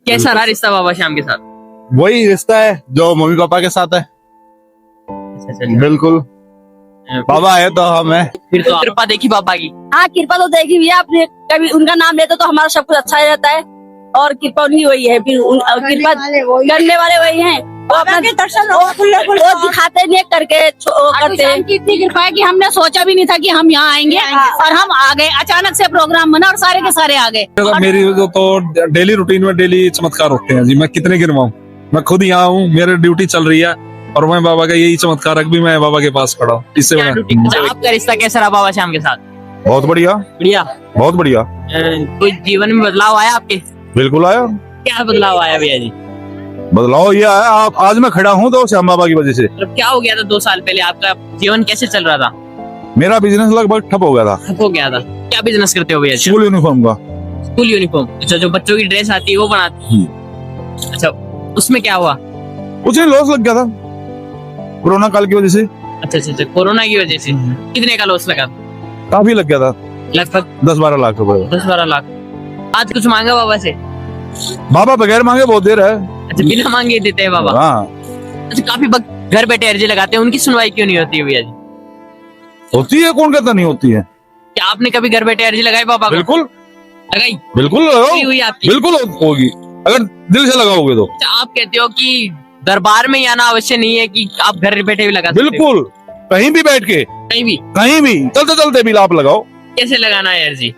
कैसा रहा रिश्ता बाबा श्याम के साथ? वही रिश्ता है जो मम्मी पापा के साथ है। बिल्कुल, बाबा है तो हम है। फिर तो कृपा देखी बाबा की। हाँ, कृपा तो देखी हुई है। आपने कभी उनका नाम लेते तो हमारा सब कुछ अच्छा ही रहता है और कृपा उन्हीं वही है। फिर कृपा करने वाले वही हैं। वो अपना दर्शन वो दिखाते नहीं करके करते हैं। इतनी कृपा है कि हमने सोचा भी नहीं था कि हम यहाँ आएंगे और हम आ गए। अचानक से प्रोग्राम बना और सारे के सारे आ गए। मेरी तो डेली रूटीन में डेली चमत्कार होते हैं जी। मैं कितने गिनवाऊं, मैं खुद यहाँ हूँ, मेरी ड्यूटी चल रही है और मैं बाबा का यही चमत्कार है कि मैं बाबा के पास खड़ा हूँ। इससे क्या routine? अच्छा, आपका रिश्ता कैसा रहा बाबा श्याम के साथ? बहुत बढ़िया, बढ़िया। बहुत बढ़िया। कोई जीवन में बदलाव आया आपके? बिल्कुल आया। क्या बदलाव आया भैया जी? बदलाव ये आया, आप आज मैं खड़ा हूँ तो श्याम बाबा की वजह से। मतलब क्या हो गया था 2 साल पहले? आपका जीवन कैसे चल रहा था? मेरा बिजनेस लगभग ठप हो गया था। ठप हो गया था? क्या बिजनेस करते हो भैया जी? स्कूल यूनिफॉर्म का। School uniform? अच्छा, जो बच्चों की ड्रेस आती है वो बनाते? अच्छा, उसमें क्या हुआ? कुछ नहीं, लॉस लग गया था कोरोना काल की वजह से। अच्छा, कोरोना की वजह से कितने का लॉस लगा? काफी लग गया था, लगभग 10-12 लाख रुपए। 10-12 लाख। आज कुछ मांगा बाबा से? बाबा बगैर मांगे बहुत देर है। अच्छा, बिना मांगे देते हैं बाबा? हाँ। अच्छा, काफी वक्त घर बैठे अर्जी लगाते हैं, उनकी सुनवाई क्यों नहीं होती है भैया जी? होती है, कौन कहता नहीं होती है। क्या आपने कभी घर बैठे अर्जी लगाई बाबा को? बिल्कुल लगाई? बिल्कुल लगाओ, हुई आपकी? बिल्कुल होगी अगर दिल से लगाओगे तो। अच्छा, आप कहते हो कि दरबार में ही आना अवश्य नहीं है कि आप घर बैठे भी लगा सकते हो? बिल्कुल, कहीं भी बैठ के, कहीं भी चलते चलते भी आप लगाओ। कैसे लगाना है अर्जी?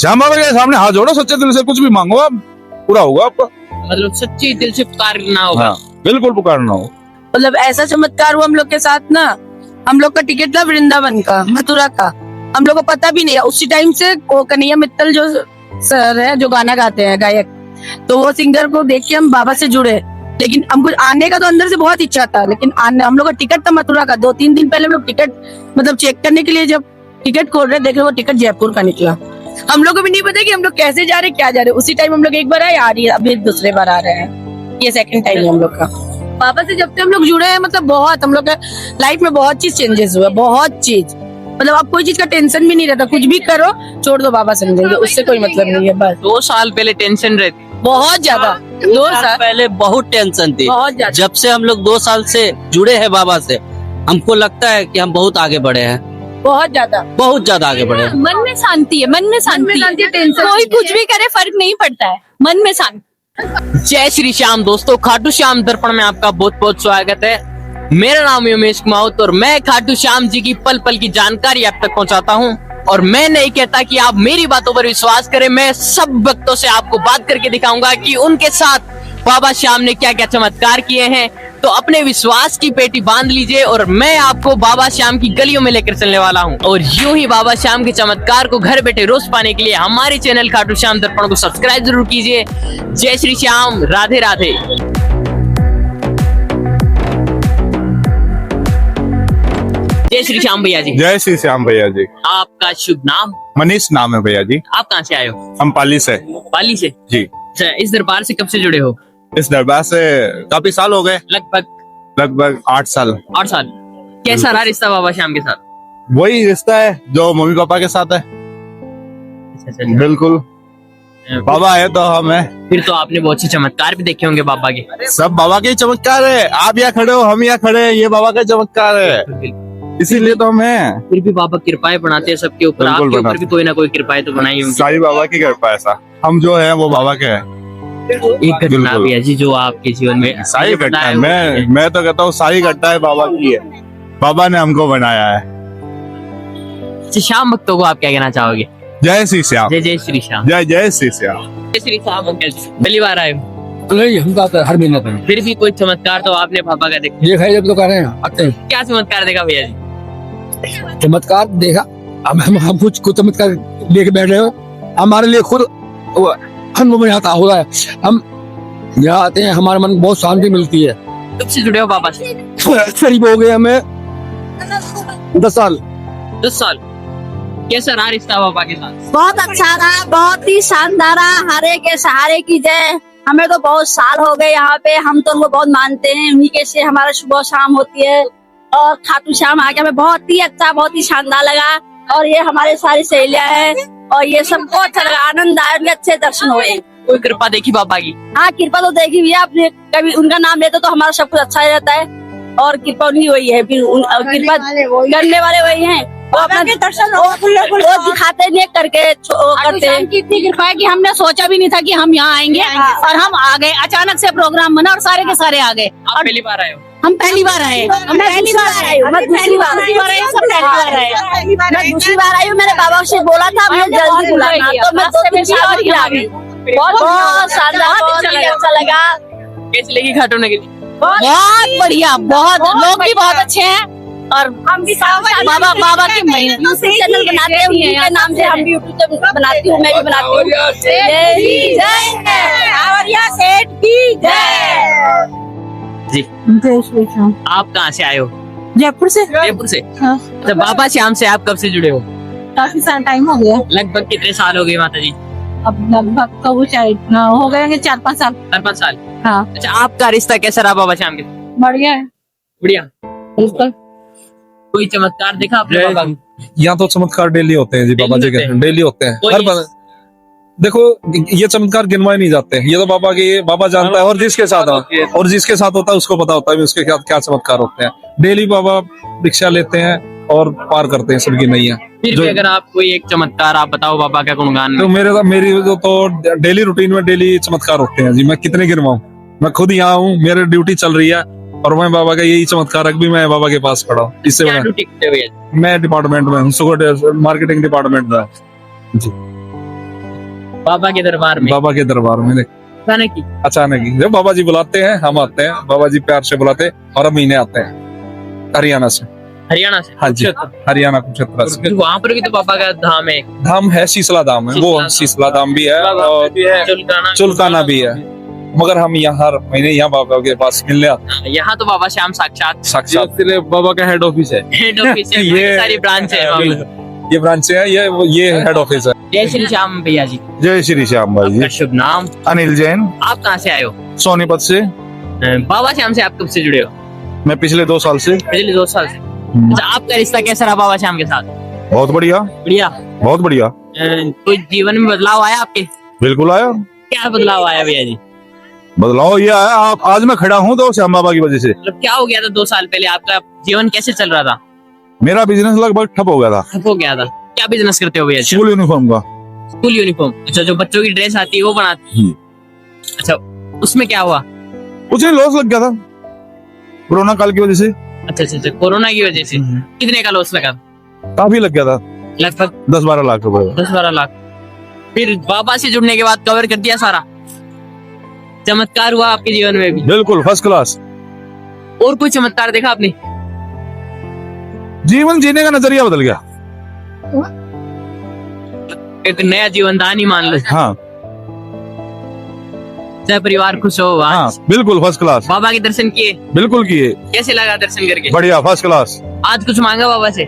श्याम बाबा के सामने हाथ जोड़ो, सच्चे दिल से कुछ भी मांगो, आप पूरा होगा आपका। मतलब सच्ची दिल से पुकारना होगा। हाँ, बिल्कुल पुकारना हो। मतलब ऐसा चमत्कार हुआ हम लोग के साथ ना। हम लोग का टिकट था वृंदावन का, मथुरा का। हम लोग को पता भी नहीं है उसी टाइम से। वो कन्हैया मित्तल जो सर है, जो गाना गाते हैं गायक, तो वो सिंगर को देख के हम बाबा से जुड़े। लेकिन हमको आने का तो अंदर से बहुत इच्छा था, लेकिन हम लोग का टिकट था मथुरा का। 2-3 दिन पहले हम लोग टिकट मतलब चेक करने के लिए जब टिकट खोल रहे, देख रहे वो टिकट जयपुर का निकला। हम लोग को भी नहीं पता कि हम लोग कैसे जा रहे क्या जा रहे। उसी टाइम हम लोग एक बार आए, आ रही है अभी दूसरे बार आ रहे हैं। ये सेकंड टाइम है हम लोग का। बाबा से जब से हम लोग जुड़े हैं, मतलब बहुत हम लोग का लाइफ में बहुत चीज चेंजेस हुआ, बहुत चीज। मतलब अब कोई चीज का टेंशन भी नहीं रहता, कुछ भी करो छोड़ दो, बाबा समझेंगे, उससे कोई मतलब नहीं है। बस 2 साल पहले टेंशन रहती? बहुत ज्यादा। 2 साल पहले बहुत टेंशन थी। बहुत ज्यादा। जब से हम लोग 2 साल से जुड़े हैं बाबा से, हमको लगता है कि हम बहुत आगे बढ़े हैं, बहुत ज्यादा आगे बढ़े हैं। मन में शांति है, मन में शांति है। टेंशन कोई कुछ भी करे फर्क नहीं पड़ता है, मन में शांति। जय श्री श्याम दोस्तों, खाटू श्याम दर्पण में आपका बहुत बहुत स्वागत है। मेरा नाम है उमेश कुमार और मैं खाटू श्याम जी की पल पल की जानकारी आप तक पहुंचाता हूं। और मैं नहीं कहता कि आप मेरी बातों पर विश्वास करें, मैं सब भक्तों से आपको बात करके दिखाऊंगा कि उनके साथ बाबा श्याम ने क्या क्या चमत्कार किए हैं। तो अपने विश्वास की पेटी बांध लीजिए और मैं आपको बाबा श्याम की गलियों में लेकर चलने वाला हूं। और यूं ही बाबा श्याम के चमत्कार को घर बैठे रोज पाने के लिए हमारे चैनल खाटू श्याम दर्पण को सब्सक्राइब जरूर कीजिए। जय श्री श्याम, राधे राधे। जय श्री श्याम भैया जी। जय श्री श्याम भैया जी। आपका शुभ नाम? मनीष नाम है भैया जी। आप कहाँ से आए हो? हम पाली से। पाली से जी। अच्छा, इस दरबार से कब से जुड़े हो? इस दरबार से काफी साल हो गए, लगभग 8 साल। 8 साल। कैसा रहा रिश्ता बाबा श्याम के साथ? वही रिश्ता है जो मम्मी पापा के साथ है। अच्छा, बिल्कुल, बाबा है तो हम है। फिर तो आपने बहुत से चमत्कार भी देखे होंगे बाबा के। सब बाबा के चमत्कार है। आप यहाँ खड़े हो, हम यहाँ खड़े हैं, ये बाबा का चमत्कार है, इसीलिए तो हम हैं। फिर भी बाबा कृपाएं बनाते हैं सबके ऊपर, बिल्कुल आपके ऊपर बनाते भी कोई ना कोई कृपाएं तो बनाई होंगी। सारी बाबा की कृपा, ऐसा हम जो है वो बाबा के हैं। एक घटना भैया जी जो आपके जीवन में सारी घटना है, मैं तो कहता हूँ सारी घटना है बाबा की है। बाबा ने हमको बनाया है। अच्छा, श्याम भक्तों को आप क्या कहना चाहोगे? जय श्री श्याम। जय जय श्री श्याम। जय श्री श्याम। जय श्री श्याम अंकल, पहली बार आए हो? नहीं, हम तो हर महीने पर फिर भी कोई चमत्कार तो आपने पापा का देखा? ये है जब तो कर रहे हैं, आते हैं। क्या चमत्कार देखा भैया जी? चमत्कार देखा, अब हम कुछ चमत्कार लेके बैठ रहे हो। हमारे लिए खुद अनुभव यहाँ हो रहा है। हम यहाँ आते हैं, हमारे मन को बहुत शांति मिलती है। कब से जुड़े हो बाबा से? करीब हो गए हमें 10 साल। 10 साल। कैसा रहा रिश्ता बाबा के साथ? बहुत अच्छा रहा, बहुत ही शानदार रहा। हरे के सहारे की जय। हमें तो बहुत साल हो गए यहाँ पे, हम तो उनको बहुत मानते हैं। उन्हीं के से हमारा सुबह शाम होती है। और खाटू श्याम आके हमें बहुत ही अच्छा, बहुत ही शानदार लगा। और ये हमारे सारी सहेलियां हैं और ये सबको अच्छा लगा, आनंद आया, अच्छे दर्शन हुए। कोई कृपा देखी बाबा की? हाँ, कृपा तो देखी हुई है आपने, कभी उनका नाम लेते तो हमारा सब कुछ अच्छा ही रहता है, और कृपा उन्हीं वही है, फिर कृपा करने वाले वही हैं, वो अपना दर्शन वो दिखाते नहीं करके करते हैं। इतनी कृपा है कि हमने सोचा भी नहीं था कि हम यहाँ आएंगे, और हम आ गए, अचानक से प्रोग्राम बना और सारे के सारे आ गए। आप पहली बार आए हो? हम पहली बार आए, मैं पहली बार आई हूँ, मैं दूसरी बार आए, सब पहली बार आए, मैं दूसरी बार आई हूँ। मैंने बाबा से बोला था मुझे जल्दी बुलाना, तो मैं 2-3 साल आ गई। बहुत शानदार, बहुत अच्छा लगा। कैसी लगी खाटू नगरी? बहुत बढ़िया, बहुत लोग भी बहुत अच्छे हैं, और हम भी बाबा के यूट्यूब चैनल बनाते हैं, उनके नाम से हम भी यूट्यूब चैनल बनाती हूँ, मैं भी बनाती हूँ। सेठ की जय। जी, आप कहाँ से आए हो? जयपुर से। जयपुर से। हाँ। तो बाबा श्याम से आप कब से जुड़े हो? काफी सारा टाइम हो गया, लगभग कितने साल हो गए माता जी? अब लगभग तो वो हो गए 4-5 साल। 4-5 साल। हाँ, अच्छा, आपका रिश्ता कैसा रहा बाबा श्याम के? बढ़िया है, बढ़िया। बिल्कुल। कोई चमत्कार देखा आपने बाबा का? यहाँ तो चमत्कार डेली होते हैं जी, बाबा जी के डेली होते हैं। कोई- हर बार देखो, ये चमत्कार गिनवाए नहीं जाते, ये तो बाबा जानता है, और जिसके साथ होता है उसको पता होता है भी उसके क्या चमत्कार होते हैं। डेली बाबा रिक्शा लेते हैं और पार करते हैं सबकी नैया। फिर भी अगर आप कोई एक चमत्कार आप बताओ बाबा का गुणगान तो में। मेरी तो डेली रूटीन में डेली चमत्कार होते हैं जी, मैं कितने गिनवाऊं। मैं खुद यहाँ हूँ, मेरी ड्यूटी चल रही है, और मैं बाबा का यही चमत्कार भी मैं बाबा के पास खड़ा हूँ। इससे क्या ड्यूटी करते हो भैया? मैं डिपार्टमेंट में हूँ, मार्केटिंग डिपार्टमेंट में जी। बाबा के दरबार में? बाबा के दरबार में अचानक ही जब बाबा जी बुलाते हैं हम आते हैं, बाबा जी प्यार से बुलाते हैं, और हम महीने आते हैं हरियाणा से। हरियाणा से? हाँ जी, हरियाणा कुरुक्षेत्र से। तो वहाँ पर भी तो बाबा का धाम है। धाम है, शीतला धाम है, वो शीतला धाम भी है, और चुलकाना भी है, मगर हम यहाँ हर महीने यहाँ बाबा के पास मिलने आते हाँ, यहाँ तो बाबा श्याम साक्षात साक्षात। बाबा का हेड ऑफिस है। हेड ऑफिस है, ये- सारी ब्रांच है वहाँ पर। ये ब्रांच है, ये हेड ऑफिस है। जय श्री श्याम भैया जी, जय श्री श्याम भाई आपका जी। शुभ नाम? अनिल जैन, आप कहाँ से आए हो? सोनीपत से। बाबा श्याम से आप कब से जुड़े हो? मैं पिछले 2 साल से। पिछले 2 साल से। अच्छा, आपका रिश्ता कैसा रहा बाबा श्याम के साथ? बहुत बढ़िया, बढ़िया। बहुत बढ़िया। कोई जीवन में बदलाव आया आपके? बिल्कुल आया। क्या बदलाव आया भैया जी? बदलाव ये आया, आप आज मैं खड़ा हूँ तो श्याम बाबा की वजह से। मतलब क्या हो गया था 2 साल पहले? आपका जीवन कैसे चल रहा था? मेरा बिजनेस लगभग ठप हो गया था। ठप हो गया था? क्या बिजनेस करते हो भैया जी? स्कूल यूनिफॉर्म का। School uniform? अच्छा, जो बच्चों की ड्रेस आती है वो बनाते हैं? अच्छा, उसमें क्या हुआ? कुछ नहीं, लॉस लग गया था कोरोना काल की वजह से। अच्छा, कोरोना की वजह से कितने का लॉस लगा? काफी लग गया था, लगभग 10-12 लाख रुपए। 10-12 लाख। फिर बाबा से जुड़ने के बाद कवर कर दिया सारा? चमत्कार हुआ आपके जीवन में भी? बिल्कुल फर्स्ट क्लास। और कोई चमत्कार देखा आपने? जीवन जीने का नजरिया बदल गया। एक नया जीवन दान ही मान लो। हाँ चाहे परिवार खुश हो। हाँ, आज बिल्कुल फर्स्ट क्लास। बाबा के दर्शन किए? बिल्कुल किए। कैसे लगा दर्शन करके? बढ़िया, फर्स्ट क्लास। आज कुछ मांगा बाबा से?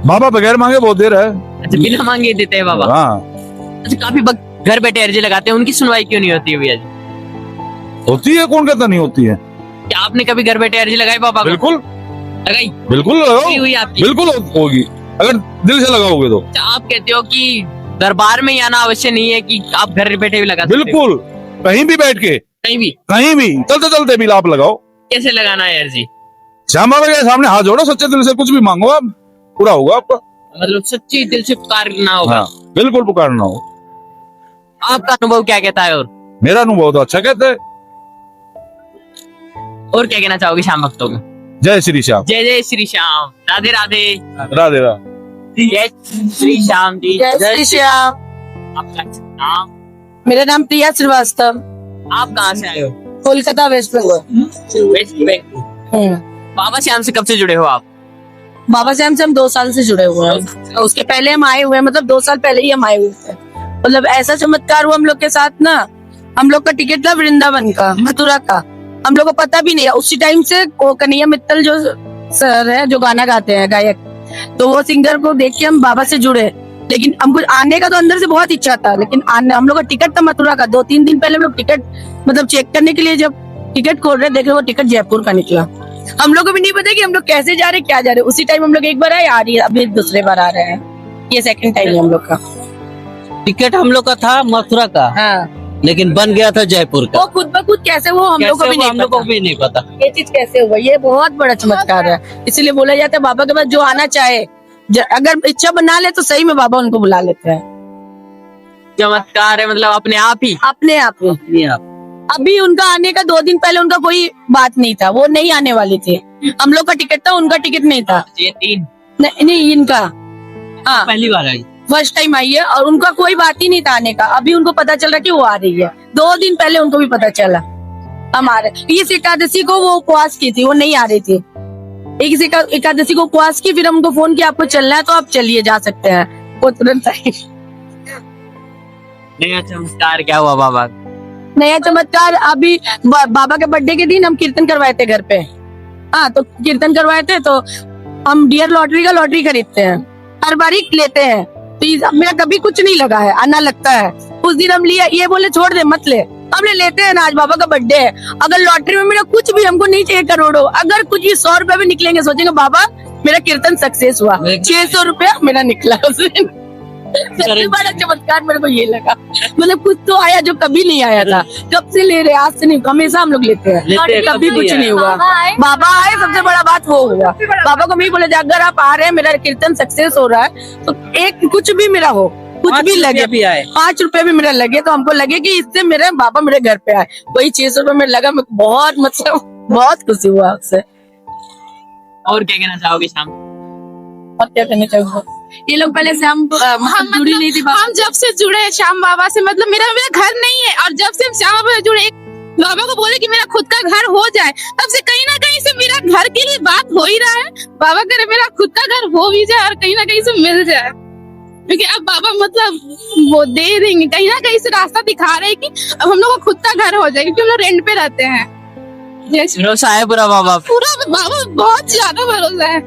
बाबा बगैर मांगे बहुत देर है। अच्छा, बिना मांगे ही देते हैं बाबा? हाँ, अच्छा, काफी वक्त घर बैठे अर्जी लगाते हैं, उनकी सुनवाई क्यों नहीं होती है भैया जी? होती है, कौन कहता नहीं होती है। क्या आपने कभी घर बैठे अर्जी लगाई बाबा को? बिल्कुल लगाई? बिल्कुल लगाओ, पूरी हुई आपकी? बिल्कुल होगी अगर दिल से लगाओगे तो। अच्छा, आप कहते हो कि दरबार में ही आना अवश्य नहीं है कि आप घर बैठे भी लगा सकते हो? बिल्कुल, कहीं भी बैठ के, कहीं भी चलते चलते भी आप लगाओ। कैसे लगाना है अर्जी? श्याम बाबा के सामने हाथ जोड़ो, सच्चे दिल से कुछ भी मांगो, आप पूरा होगा आपका। मतलब सच्ची दिल से पुकारना होगा। हाँ, बिल्कुल पुकारना हो। आपका अनुभव क्या कहता है? और मेरा अनुभव तो अच्छा कहते हैं। और क्या कहना चाहोगे श्याम भक्तों को? जय श्री श्याम। जय जय श्री श्याम। राधे राधे। राधे राधे। जय श्री श्याम जी। जय श्री श्याम। आपका नाम? मेरा नाम प्रिया श्रीवास्तव, आप कहाँ से आए हो? कोलकाता, वेस्ट बंगाल। वेस्ट बंगाल। बाबा श्याम से कब से जुड़े हो आप? बाबा श्याम से हम 2 साल से जुड़े हुए हैं। उसके पहले हम आए हुए हैं, मतलब 2 साल पहले ही हम आए हुए थे। मतलब ऐसा चमत्कार हुआ हम लोग के साथ ना, हम लोग का टिकट था वृंदावन का, मथुरा का। हम लोग को पता भी नहीं है, उसी टाइम से वो कन्हैया मित्तल जो सर है, जो गाना गाते हैं गायक, तो वो सिंगर को देख के हम बाबा से जुड़े। लेकिन हमको आने का तो अंदर से बहुत इच्छा था, लेकिन हम लोग का टिकट था मथुरा का। 2-3 दिन पहले हम लोग टिकट मतलब चेक करने के लिए जब टिकट खोल रहे, देख रहे वो टिकट जयपुर का निकला। हम लोग को भी नहीं पता कि हम लोग कैसे जा रहे, क्या जा रहे। उसी टाइम हम लोग एक बार आए, आ रही है, अभी दूसरे बार आ रहे हैं। ये सेकंड टाइम है हम लोग का। टिकट हम लोग का था मथुरा का, हाँ, लेकिन बन गया था जयपुर का। वो खुद ब खुद कैसे वो हम लोग को भी कैसे वो हम नहीं लोग को पता भी नहीं पता। ये चीज कैसे हुआ। ये बहुत बड़ा चमत्कार है। इसलिए बोला जाता है बाबा के पास जो आना चाहे, अगर इच्छा बना ले तो सही में बाबा उनको बुला लेते हैं चमत्कार है मतलब अपने आप ही। अपने आप में। ये आप अभी उनका आने का 2 दिन पहले उनका कोई बात नहीं था, वो नहीं आने वाले थे। हम लोग का टिकट था, उनका टिकट नहीं था। ये 3 नहीं इनका हाँ पहली बार आई। फर्स्ट टाइम आई है और उनका कोई बात ही नहीं था आने का। अभी उनको पता चल रहा कि वो आ रही है। 2 दिन पहले उनको भी पता चला हमारे। इस एकादशी को वो उपवास की थी, वो नहीं आ रही थी। एकादशी को उपवास की, फिर हमको फोन किया आपको चलना है तो आप चलिए, जा सकते हैं। वो तुरंत आई। नया चमत्कार क्या हुआ बाबा? नया चमत्कार अभी बाबा के बर्थडे के दिन हम कीर्तन करवाए थे घर पे। हाँ तो कीर्तन करवाए थे तो हम डियर लॉटरी का लॉटरी खरीदते हैं, हर बार ही लेते हैं। तो मेरा कभी कुछ नहीं लगा है, आना लगता है। उस दिन हम लिया, ये बोले छोड़ दे मत ले, हम लेते हैं ना, आज बाबा का बर्थडे है। अगर लॉटरी में मेरा कुछ भी, हमको नहीं चाहिए करोड़ों, अगर कुछ भी 100 रुपए भी निकलेंगे, सोचेंगे बाबा मेरा कीर्तन सक्सेस हुआ। 600 रुपया मेरा निकला उस दिन। सबसे बड़ा चमत्कार मेरे को ये लगा, मतलब कुछ तो आया जो कभी नहीं आया था। कब से ले रहे, आज से नहीं, हमेशा हम लोग लेते हैं, कभी कुछ नहीं हुआ। बाबा आए, सबसे बड़ा बात वो हुआ। बाबा को मैं बोले अगर आप आ रहे हैं, मेरा कीर्तन सक्सेस हो रहा है तो एक कुछ भी मेरा हो, कुछ भी लगे, भी आए 5 रुपए भी मेरा लगे, तो हमको लगे कि इससे मेरे बाबा मेरे घर पे आए। वही 600 रुपए मेरे लगा, मैं बहुत मतलब बहुत खुशी हुआ उससे। और क्या कहना चाहोगे शाम? और क्या कहना चाहूँगा, ये लोग पहले से हम जुड़ी नहीं थी। हम जब से जुड़े हैं श्याम बाबा से, मतलब मेरा घर नहीं है, और जब से हम श्याम बाबा से जुड़े, बाबा को बोले कि मेरा खुद का घर हो जाए, तब से कहीं ना कहीं से मेरा घर के लिए बात हो ही रहा है। बाबा करे मेरा खुद का घर हो भी जाए और कहीं ना कहीं से मिल जाए, क्योंकि अब बाबा मतलब वो दे देंगे, कहीं ना कहीं से रास्ता दिखा रहे हैं कि अब हम लोग को खुद का घर हो जाए, क्योंकि हम लोग रेंट पे रहते हैं। भरोसा है पूरा बाबा? पूरा बाबा, बहुत ज्यादा भरोसा है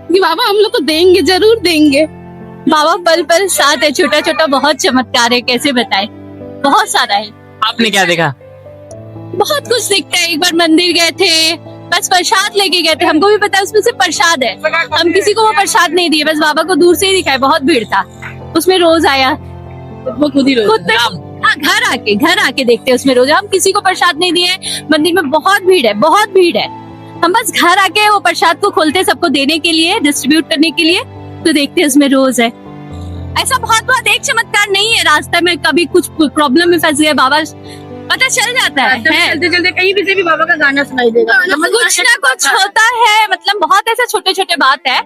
कि बाबा हम लोग को देंगे, जरूर देंगे। बाबा पल पल साथ है, छोटा छोटा बहुत चमत्कार है, कैसे बताए, बहुत सारा है। आपने क्या देखा? बहुत कुछ दिखता है। एक बार मंदिर गए थे, बस प्रसाद लेके गए थे, हमको भी पता है उसमें से प्रसाद है, हम किसी को वो प्रसाद नहीं दिए, बस बाबा को दूर से ही दिखाए। बहुत भीड़ था उसमें, रोज आया वो खुद ही घर आके देखते हैं उसमें रोज। हम किसी को प्रसाद नहीं दिए, मंदिर में बहुत भीड़ है, बहुत भीड़ है। हम बस घर आके वो प्रसाद को खोलते, सबको देने के लिए, डिस्ट्रीब्यूट करने के लिए, तो देखते हैं उसमें रोज है। ऐसा बहुत एक चमत्कार नहीं है, रास्ते में कभी कुछ प्रॉब्लम में फंस गए, बाबा पता चल जाता है। चलते चलते कहीं भी से भी बाबा का गाना सुनाई देगा, कुछ ना कुछ होता है। मतलब बहुत ऐसे छोटे छोटे बात है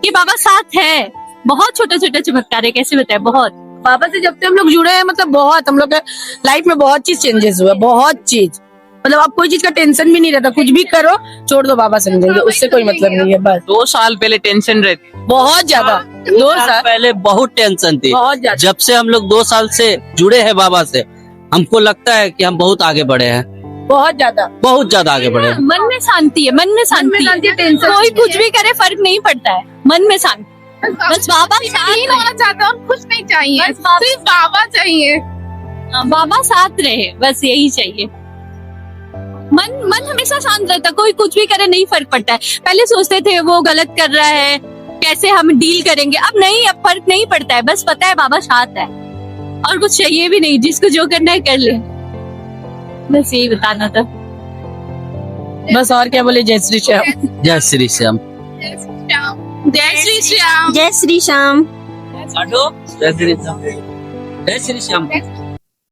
कि बाबा साथ है, बहुत छोटे छोटे चमत्कार है, कैसे बताए। बहुत बाबा से जब से हम लोग जुड़े हैं, मतलब बहुत हम लोग के लाइफ में बहुत चीज चेंजेस हुआ, बहुत चीज। मतलब आप कोई चीज का टेंशन भी नहीं रहता, कुछ भी करो छोड़ दो, बाबा समझेंगे, उससे कोई मतलब नहीं है। बस 2 साल पहले टेंशन रहती, बहुत ज्यादा, 2 साल पहले बहुत टेंशन थी। बहुत ज्यादा। जब से हम लोग 2 साल से जुड़े हैं बाबा से, हमको लगता है कि हम बहुत आगे बढ़े हैं, बहुत ज्यादा, बहुत ज्यादा आगे बढ़े हैं। मन में शांति है, मन में शांति है, टेंशन कोई कुछ भी करे फर्क नहीं पड़ता है, मन में शांति। बस बाबा नहीं होना चाहता और कुछ नहीं चाहिए, बस बाबा- सिर्फ बाबा चाहिए। बाबा साथ रहे, बस यही चाहिए। मन हमेशा शांत रहता, कोई कुछ भी करे नहीं फर्क पड़ता है। पहले सोचते थे वो गलत कर रहा है, कैसे हम डील करेंगे, अब नहीं, अब फर्क नहीं पड़ता है। बस पता है बाबा साथ है, और कुछ चाहिए भी नहीं, जिसको जो करना है कर ले, बस यही बताना था। बस और क्या बोले, जय श्री श्याम। जय श्री श्याम। जय श्री श्याम। जय श्री श्याम। जय श्री श्याम। जय श्री श्याम। जय श्री श्याम।